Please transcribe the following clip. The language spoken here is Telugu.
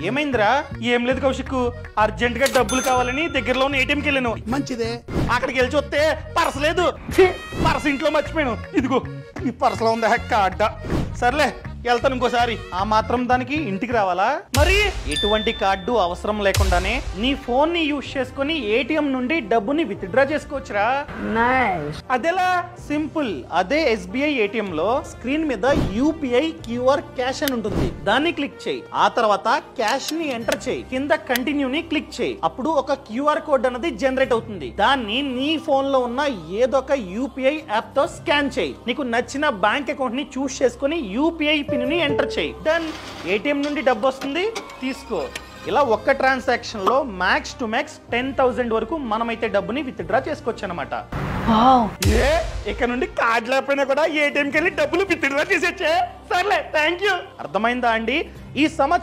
ఏమైందిరా? ఏం లేదు కౌశిక్, అర్జెంట్ గా డబ్బులు కావాలని దగ్గరలో ఉన్న ఏటీఎంకి వెళ్ళాను. మంచిదే. అక్కడికి వెళ్ళి చూస్తే పర్స్ లేదు. పర్స్ ఇంట్లో మర్చిపోయాను. ఇదిగో ఈ పర్సులో ఉందా కార్డ. సర్లే వెళ్తాను ఇంకోసారి. ఆ మాత్రం దానికి ఇంటికి రావాలా? మరి ఎటువంటి కార్డు అవసరం లేకుండానే నీ ఫోన్ ని యూజ్ చేసుకుని ఏటీఎం నుండి డబ్బుని విత్డ్రా చేసుకోవచ్చురా. అదెలా? సింపుల్. అదే ఎస్బీఐ ఏటీఎం లో స్క్రీన్ మీద యూపీఐ క్యూఆర్ క్యాష్ అని ఉంటుంది. దాన్ని క్లిక్ చేయి. ఆ తర్వాత క్యాష్ ని ఎంటర్ చేయి. కింద కంటిన్యూ ని క్లిక్ చేయి. అప్పుడు ఒక క్యూఆర్ కోడ్ అనేది జనరేట్ అవుతుంది. దాన్ని నీ ఫోన్ లో ఉన్న ఏదో ఒక యూపీఐ యాప్ తో స్కాన్ చేయి. నీకు నచ్చిన బ్యాంక్ అకౌంట్ ని చూస్ చేసుకుని యూపీఐ పిన్ ని ఎంటర్ చేయి. డన్. ఏటీఎం నుండి డబ్బు వస్తుంది, తీసుకో. ఇలా ఒక్క ట్రాన్సాక్షన్ లో మ్యాక్స్ టు మ్యాక్స్ 10,000 వరకు మనమైతే డబ్బుని విత్డ్రా చేసుకోవచ్చు అనమాట. ఇక నుండి కార్డు లేకపోయినా కూడా ఏటీఎంకి వెళ్ళి డబ్బులు విత్డ్రా చేసేచ్చే. సర్లే, థ్యాంక్ యూ. అర్థమైందా అండి? ఈ సంవత్సరం